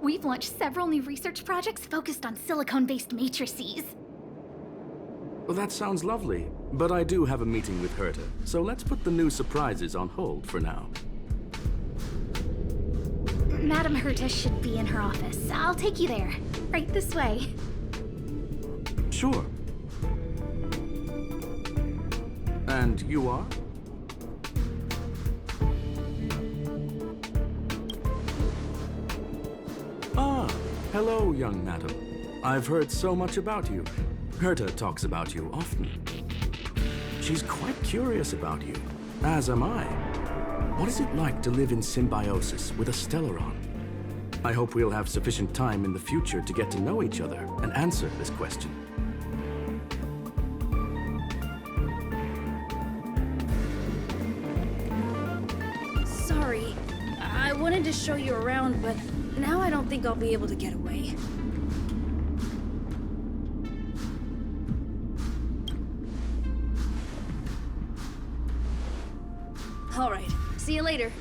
We've launched several new research projects focused on silicone-based matrices. Well, that sounds lovely, but I do have a meeting with Herta, so let's put the new surprises on hold for now. Madam Herta should be in her office. I'll take you there. Right this way. Sure. And you are? Ah, hello, young madam. I've heard so much about you. Herta talks about you often. She's quite curious about you, as am I. What is it like to live in symbiosis with a Stellaron? I hope we'll have sufficient time in the future to get to know each other and answer this question. Sorry, I wanted to show you around, but now I don't think I'll be able to get away. All right, see you later.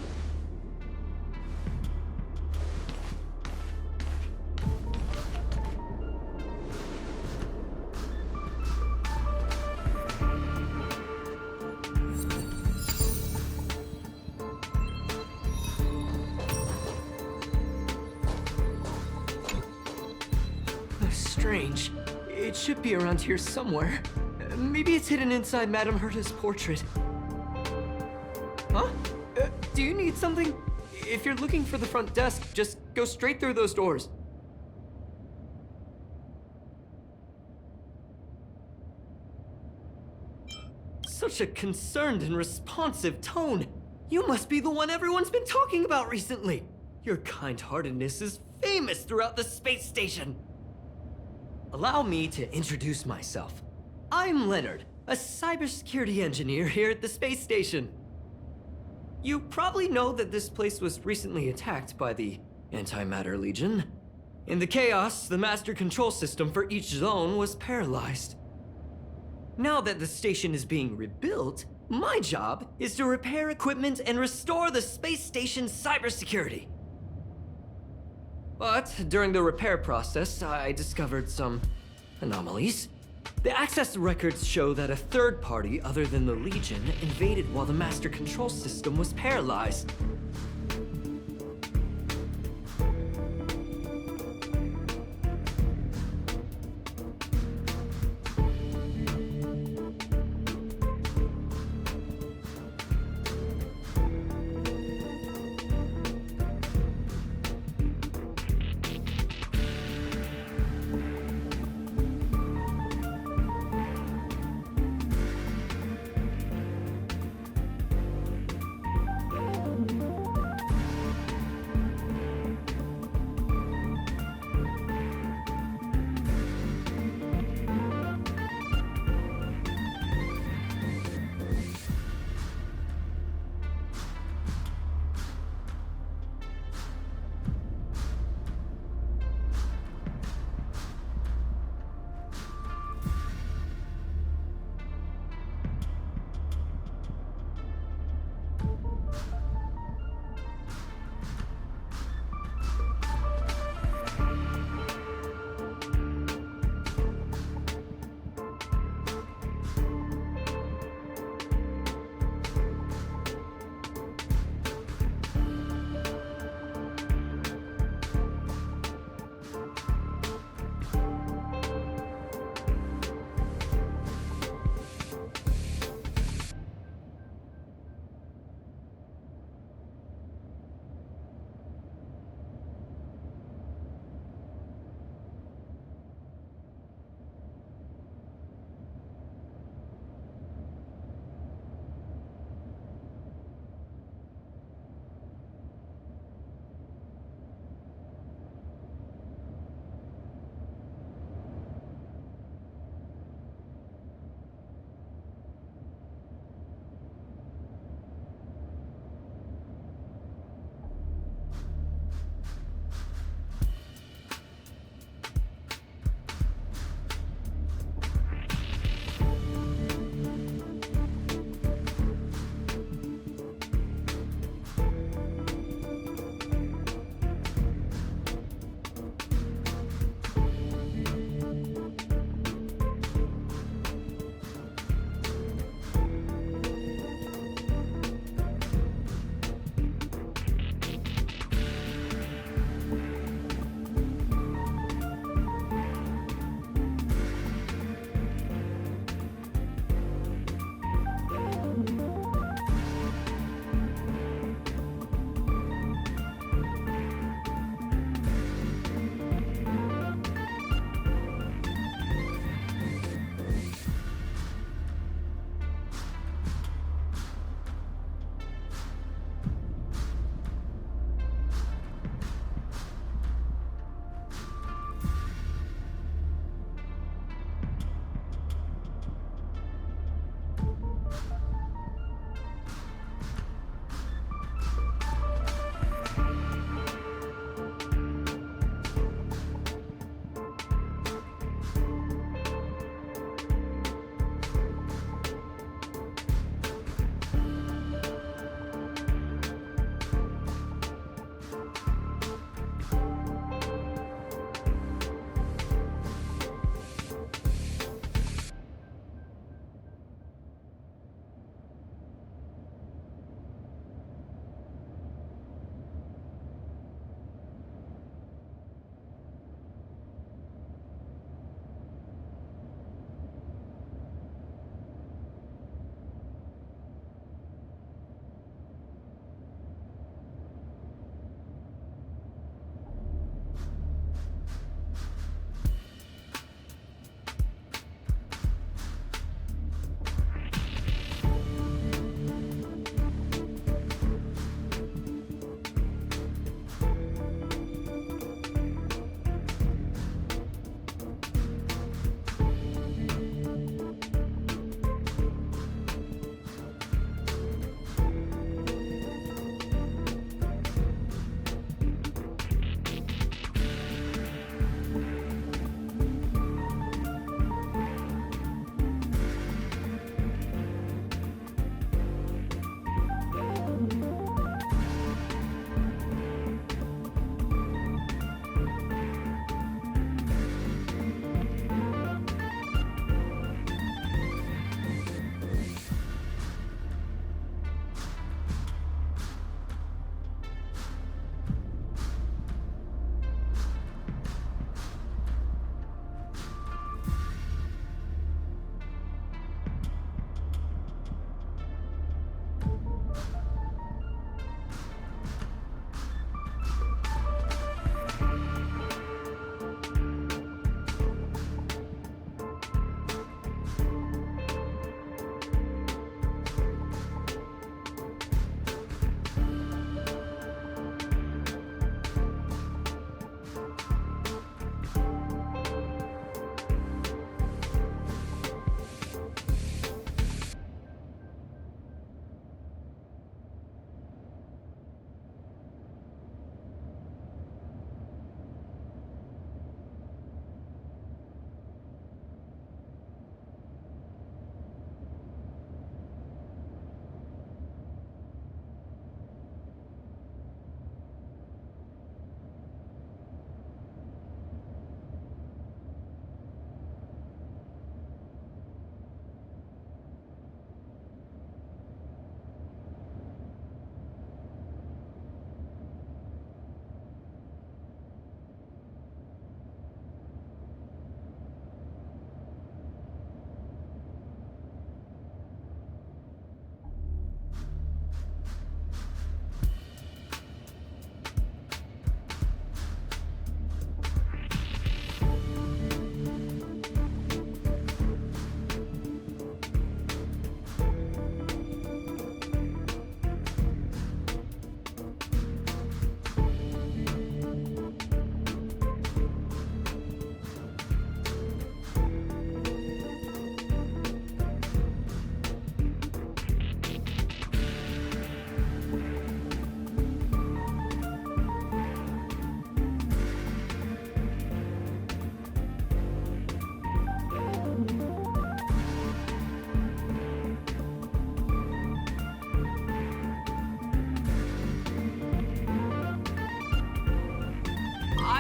Strange. It should be around here somewhere. Maybe it's hidden inside Madame Herta's portrait. Huh? Do you need something? If you're looking for the front desk, just go straight through those doors. Such a concerned and responsive tone. You must be the one everyone's been talking about recently. Your kind-heartedness is famous throughout the space station. Allow me to introduce myself. I'm Leonard, a cybersecurity engineer here at the space station. You probably know that this place was recently attacked by the Antimatter Legion. In the chaos, the master control system for each zone was paralyzed. Now that the station is being rebuilt, my job is to repair equipment and restore the space station's cybersecurity. But during the repair process, I discovered some anomalies. The access records show that a third party other than the Legion invaded while the master control system was paralyzed.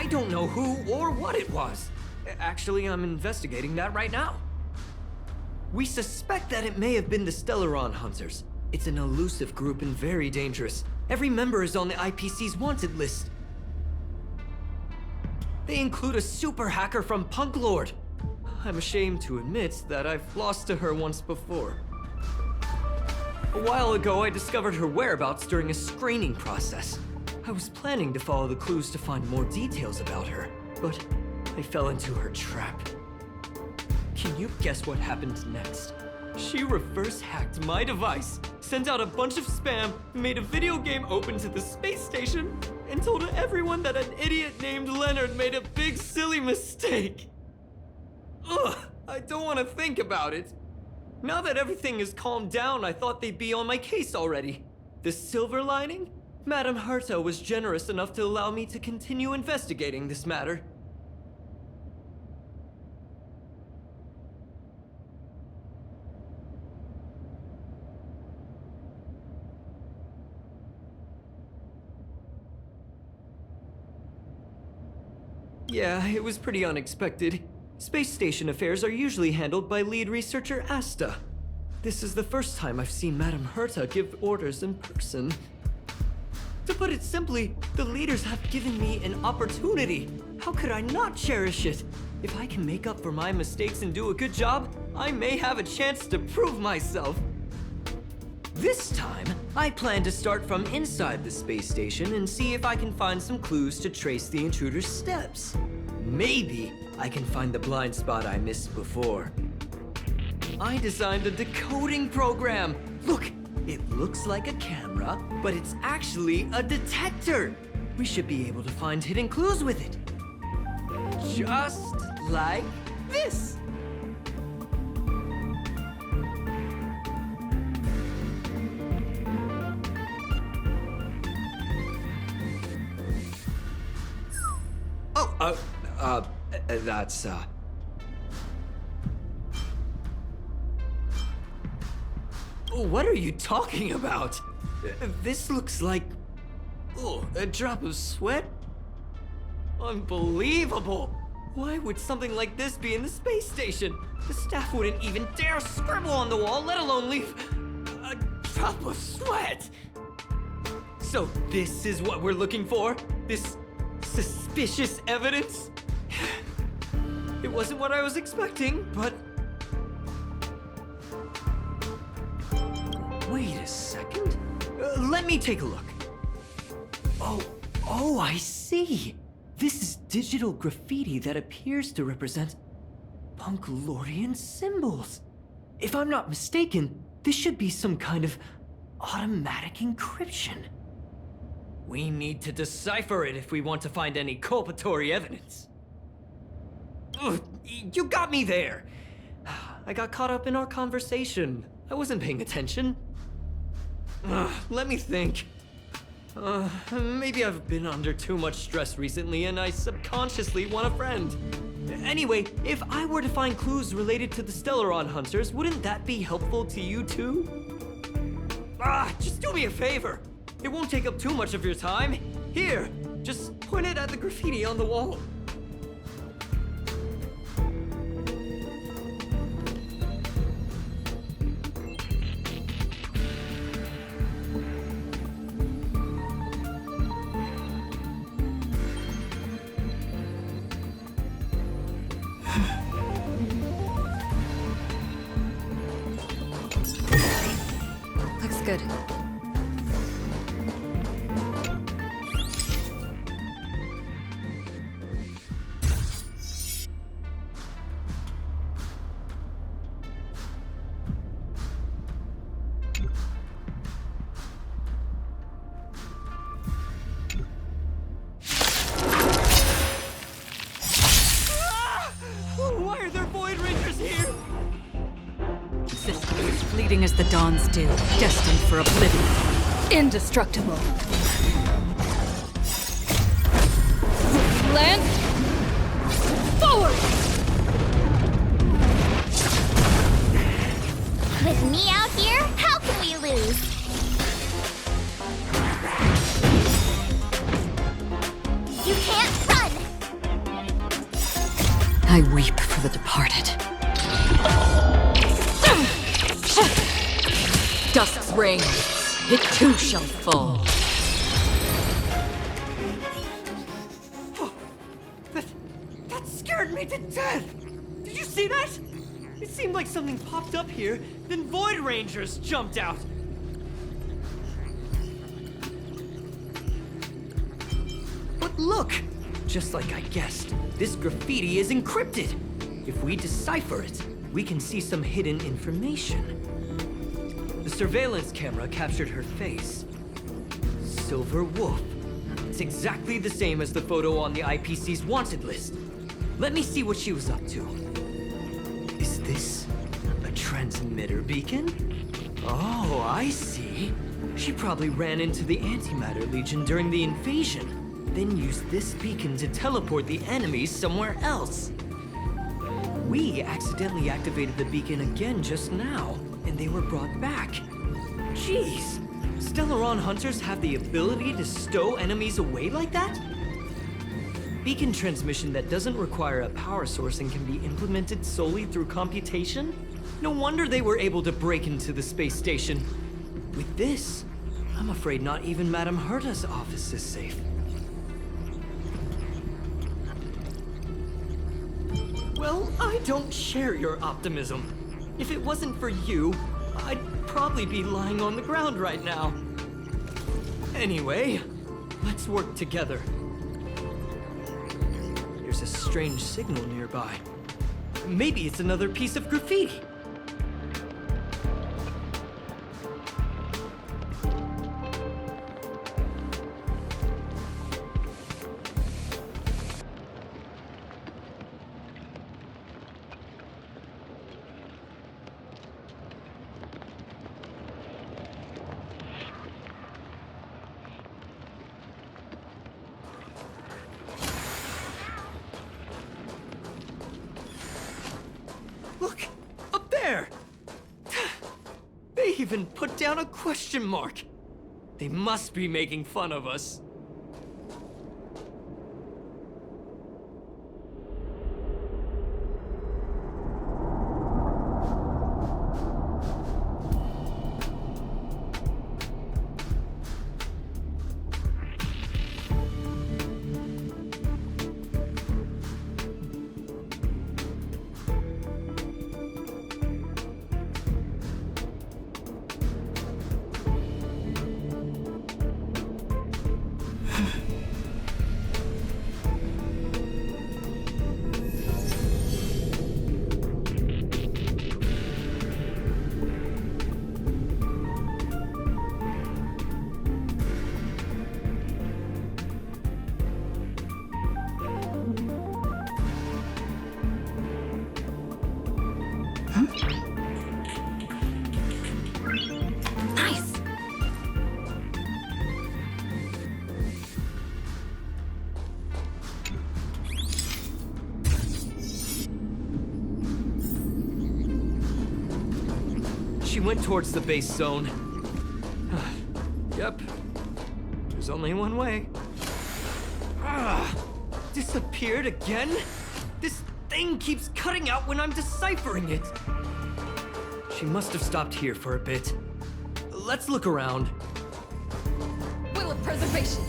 I don't know who or what it was. Actually, I'm investigating that right now. We suspect that it may have been the Stellaron Hunters. It's an elusive group and very dangerous. Every member is on the IPC's wanted list. They include a super hacker from Punk Lord. I'm ashamed to admit that I've lost to her once before. A while ago, I discovered her whereabouts during a screening process. I was planning to follow the clues to find more details about her, but I fell into her trap. Can you guess what happened next? She reverse hacked my device, sent out a bunch of spam, made a video game open to the space station, and told everyone that an idiot named Leonard made a big silly mistake. Ugh, I don't want to think about it. Now that everything is calmed down, I thought they'd be on my case already. The silver lining? Madame Herta was generous enough to allow me to continue investigating this matter. Yeah, it was pretty unexpected. Space station affairs are usually handled by lead researcher Asta. This is the first time I've seen Madame Herta give orders in person. To put it simply, the leaders have given me an opportunity. How could I not cherish it? If I can make up for my mistakes and do a good job, I may have a chance to prove myself. This time, I plan to start from inside the space station and see if I can find some clues to trace the intruder's steps. Maybe I can find the blind spot I missed before. I designed a decoding program. Look, it looks like a camera, but it's actually a detector. We should be able to find hidden clues with it. Just like this. That's, What are you talking about? This looks like... Oh, a drop of sweat? Unbelievable! Why would something like this be in the space station? The staff wouldn't even dare scribble on the wall, let alone leave a drop of sweat! So this is what we're looking for? This suspicious evidence? It wasn't what I was expecting, but... Wait a second. Let me take a look. Oh, I see. This is digital graffiti that appears to represent Punklorian symbols. If I'm not mistaken, this should be some kind of automatic encryption. We need to decipher it if we want to find any culpatory evidence. Ugh, you got me there. I got caught up in our conversation. I wasn't paying attention. Let me think. Maybe I've been under too much stress recently and I subconsciously want a friend. Anyway, if I were to find clues related to the Stellaron Hunters, wouldn't that be helpful to you too? Just do me a favor. It won't take up too much of your time. Here, just point it at the graffiti on the wall. Looks good. Why are there Void Rangers here? System as fleeting as the dawn's dew, destined for oblivion. Indestructible. Land. Forward! With me out here, how can we lose? You can't run! I weep for the departed. Dusk's reign, it too shall fall. That scared me to death! Did you see that? It seemed like something popped up here, then Void Rangers jumped out. But look! Just like I guessed, this graffiti is encrypted. If we decipher it, we can see some hidden information. The surveillance camera captured her face. Silver Wolf. It's exactly the same as the photo on the IPC's wanted list. Let me see what she was up to. Is this a transmitter beacon? Oh, I see. She probably ran into the Antimatter Legion during the invasion, then used this beacon to teleport the enemies somewhere else. We accidentally activated the beacon again just now, and they were brought back. Jeez, Stellaron hunters have the ability to stow enemies away like that? Beacon transmission that doesn't require a power source and can be implemented solely through computation? No wonder they were able to break into the space station. With this, I'm afraid not even Madame Herta's office is safe. Well, I don't share your optimism. If it wasn't for you, I'd probably be lying on the ground right now. Anyway, let's work together. There's a strange signal nearby. Maybe it's another piece of graffiti. Look! Up there! They even put down a question mark! They must be making fun of us. Nice. She went towards the base zone. Yep. There's only one way. Disappeared again? This thing keeps cutting out when I'm deciphering it. She must have stopped here for a bit. Let's look around. Will of preservation.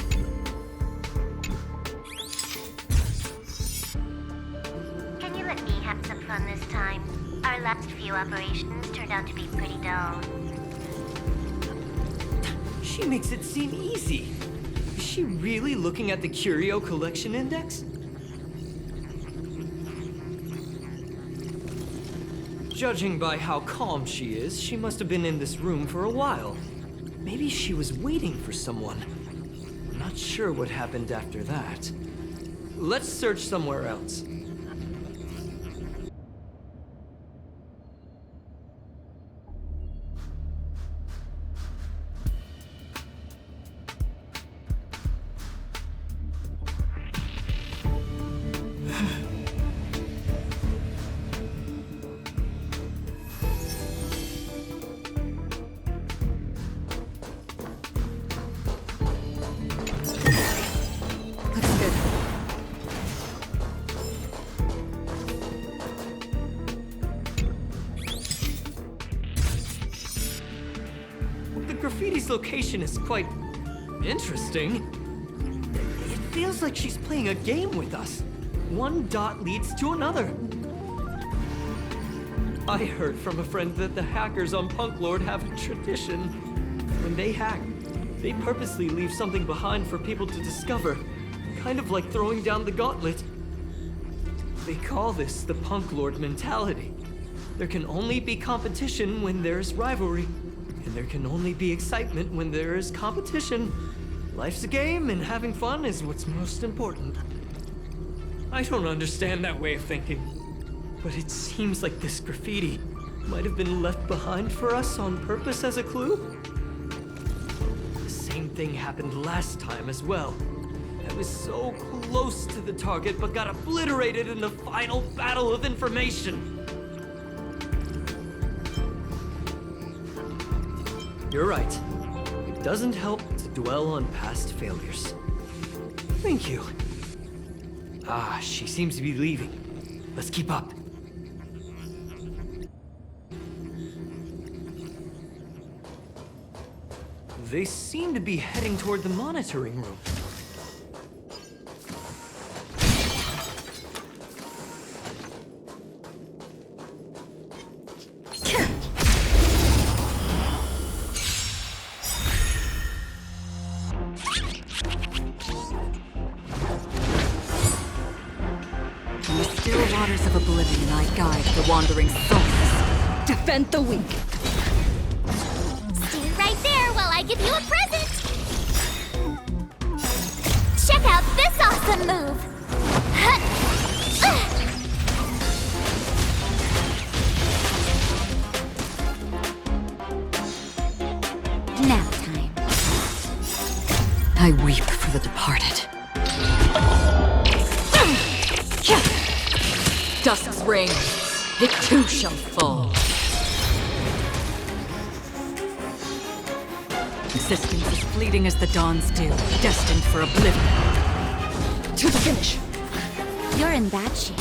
Can you let me have some fun this time? Our last few operations turned out to be pretty dull. She makes it seem easy. Is she really looking at the Curio Collection Index? Judging by how calm she is, she must have been in this room for a while. Maybe she was waiting for someone. I'm not sure what happened after that. Let's search somewhere else. Looks good. graffiti's location is quite interesting. It feels like she's playing a game with us. One dot leads to another. I heard from a friend that the hackers on Punk Lord have a tradition. When they hack, they purposely leave something behind for people to discover. Kind of like throwing down the gauntlet. They call this the Punk Lord mentality. There can only be competition when there's rivalry. And there can only be excitement when there is competition. Life's a game, and having fun is what's most important. I don't understand that way of thinking. But it seems like this graffiti might have been left behind for us on purpose as a clue. The same thing happened last time as well. I was so close to the target, but got obliterated in the final battle of information. You're right. It doesn't help to dwell on past failures. Thank you. Ah, she seems to be leaving. Let's keep up. They seem to be heading toward the monitoring room. In the still waters of oblivion, I guide the wandering souls. Defend the weak. Stand right there while I give you a present! Check out this awesome move! Now time. I weep for the departed. Dusk's reign, it too shall fall. Existence is fleeting as the dawn's dew, destined for oblivion. To the finish. You're in bad shape.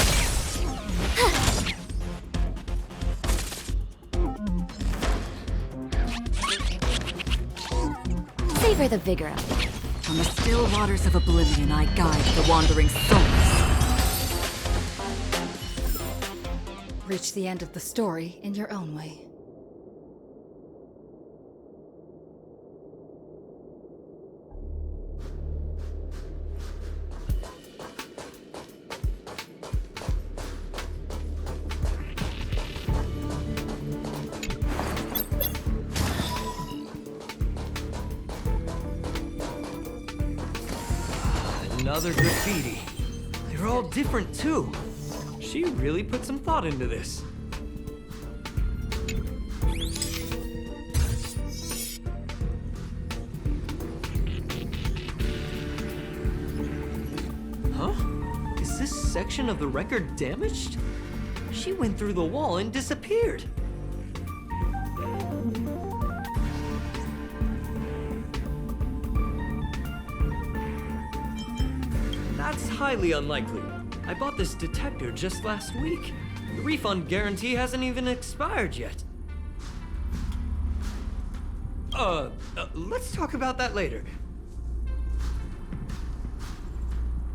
Savor the vigor of it. On the still waters of oblivion, I guide the wandering souls. Reach the end of the story in your own way. Another graffiti. They're all different too. She really put some thought into this. Huh? Is this section of the record damaged? She went through the wall and disappeared. That's highly unlikely. I bought this detector just last week. The refund guarantee hasn't even expired yet. Let's talk about that later.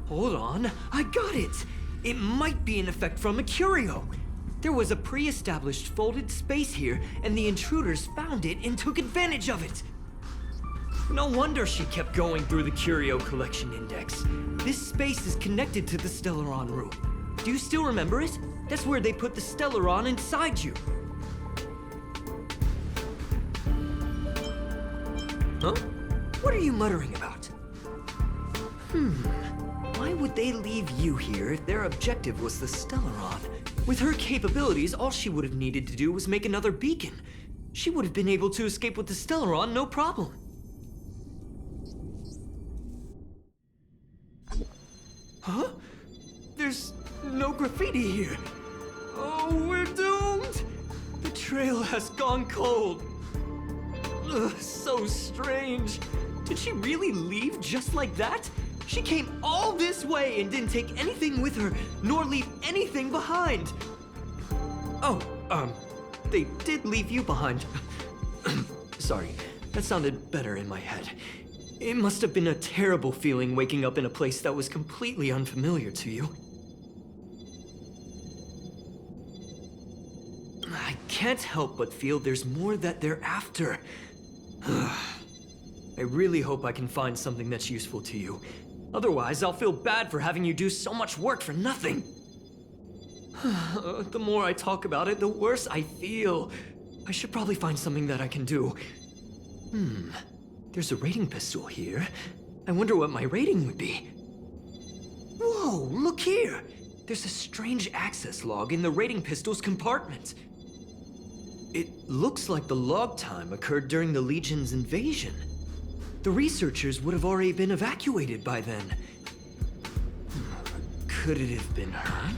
Hold on, I got it! It might be an effect from a curio. There was a pre-established folded space here, and the intruders found it and took advantage of it. No wonder she kept going through the curio collection index. This space is connected to the Stellaron room. Do you still remember it? That's where they put the Stellaron inside you. Huh? What are you muttering about? Why would they leave you here if their objective was the Stellaron? With her capabilities, all she would have needed to do was make another beacon. She would have been able to escape with the Stellaron, no problem. Huh? There's no graffiti here. Oh, we're doomed! The trail has gone cold. Ugh, so strange. Did she really leave just like that? She came all this way and didn't take anything with her, nor leave anything behind. Oh, they did leave you behind. Sorry. That sounded better in my head. It must have been a terrible feeling waking up in a place that was completely unfamiliar to you. I can't help but feel there's more that they're after. I really hope I can find something that's useful to you. Otherwise, I'll feel bad for having you do so much work for nothing. The more I talk about it, the worse I feel. I should probably find something that I can do. There's a rating pistol here. I wonder what my rating would be. Whoa, look here! There's a strange access log in the rating pistol's compartment. It looks like the log time occurred during the Legion's invasion. The researchers would have already been evacuated by then. Could it have been her?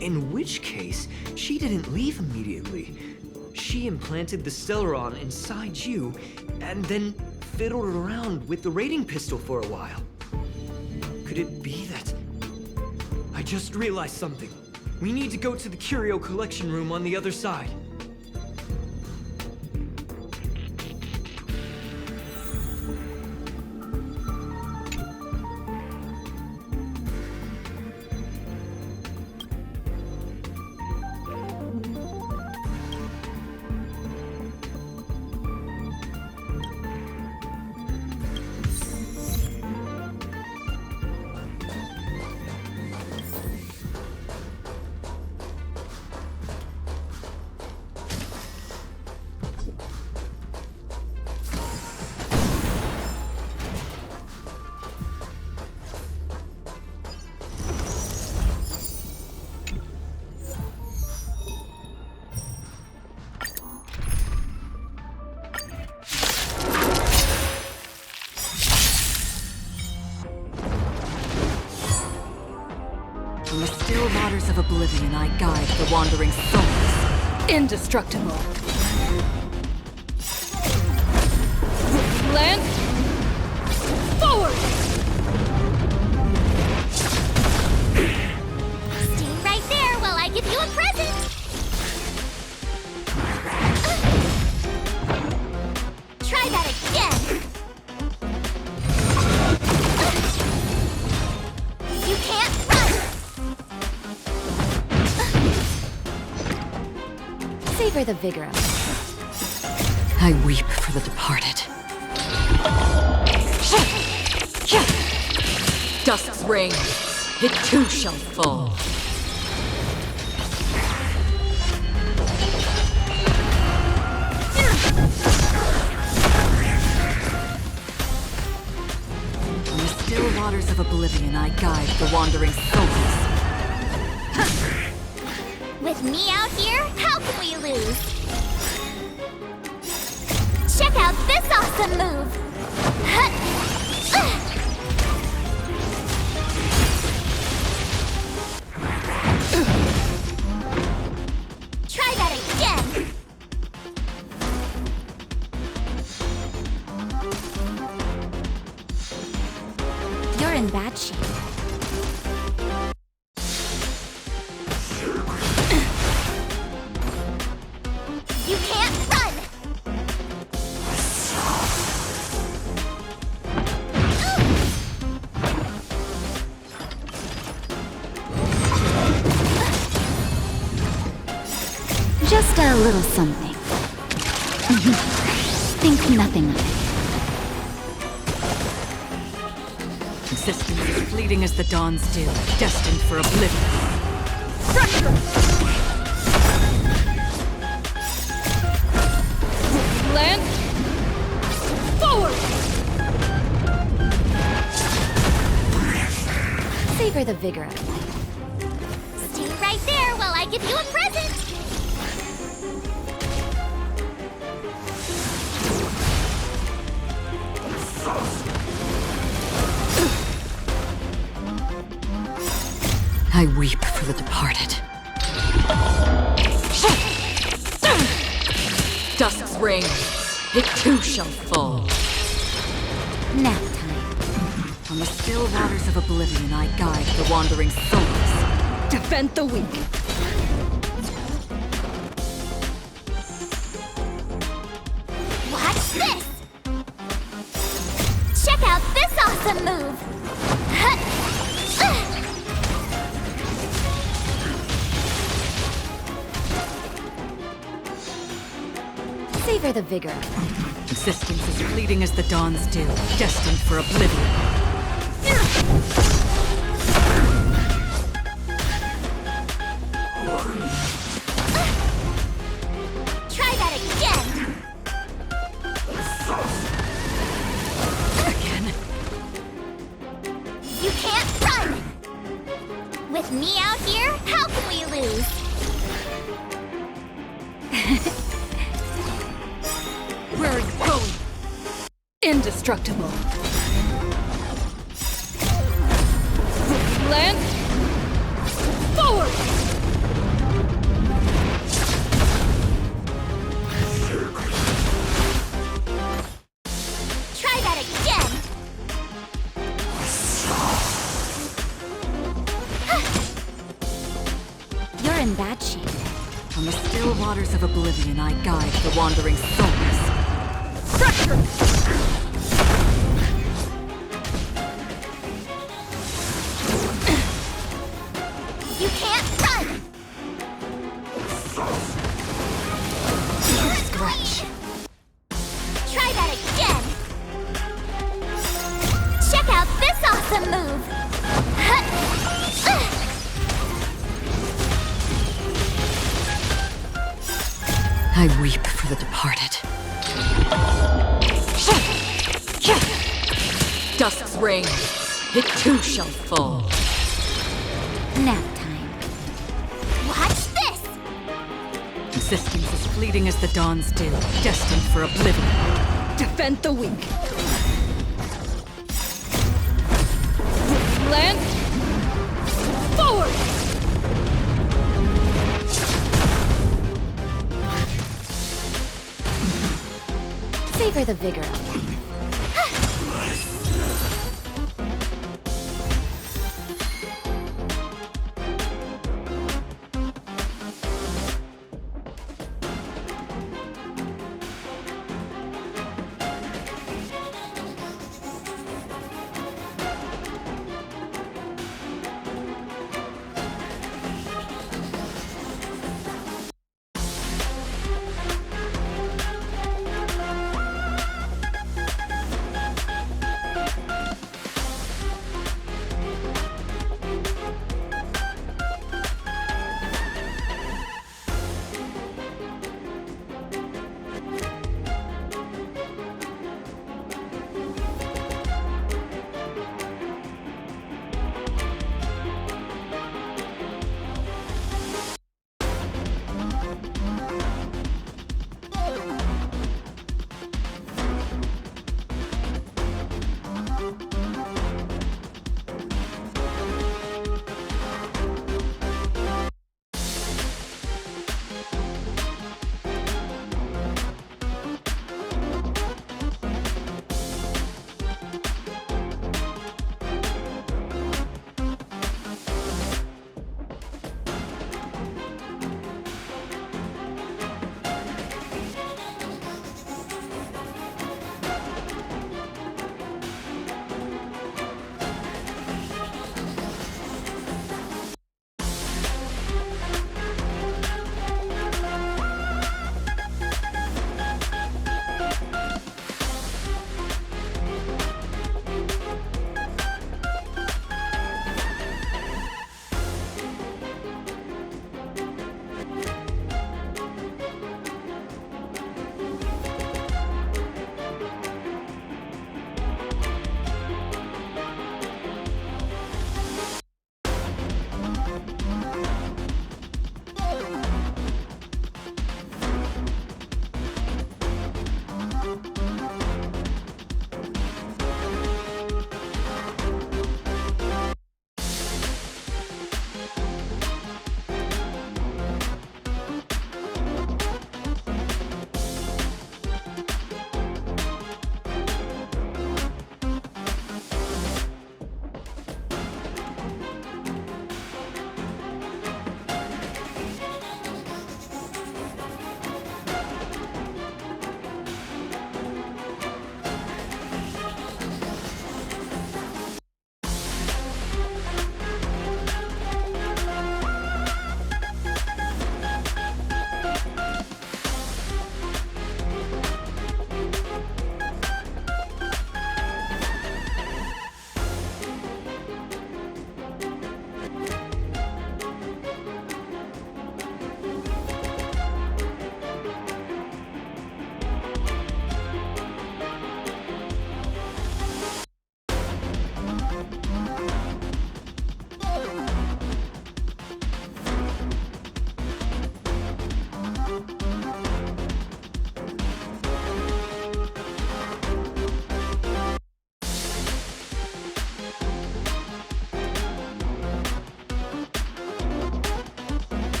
In which case, she didn't leave immediately. She implanted the Celeron inside you, and then fiddled around with the rating pistol for a while. Could it be that... I just realized something. We need to go to the curio collection room on the other side. From the still waters of oblivion, I guide the wandering souls. Indestructible. Lance! Forward! Stay right there while I give you a present! Try that again! You can't run! Savor the vigor of it. I weep for the departed. Dusk's reign, it too shall fall. From the still waters of oblivion, I guide the wandering souls. With me out here, how can we lose? Check out this awesome move! Try that again! You're in bad shape. You can't run! Just a little something. Think nothing of it. Existence as fleeting as the dawn's dew, destined for oblivion. Lance! Forward! Savor the vigor of it. Stay right there while I give you a present! I weep for the departed. Dusk's reign, it too shall fall. Nap time. On the still waters of oblivion, I guide the wandering souls. Defend the weak. Watch this! awesome move! Savor the vigor. Existence is fleeting as the dawn's dew, destined for oblivion. Try that again! Again? You can't run! With me out here, how can we lose? Where are you going? Indestructible. Land. Forward! Try that again! You're in bad shape. On the still waters of oblivion, I guide the wandering souls. Pressure! You can't run! Scratch. Try that again! Check out this awesome move! I weep for the departed. Dusk's reign, it too shall fall. Nap time. Watch this! Existence is fleeting as the dawn's dew, destined for oblivion. Defend the weak. Land. Forward! Savor the vigor.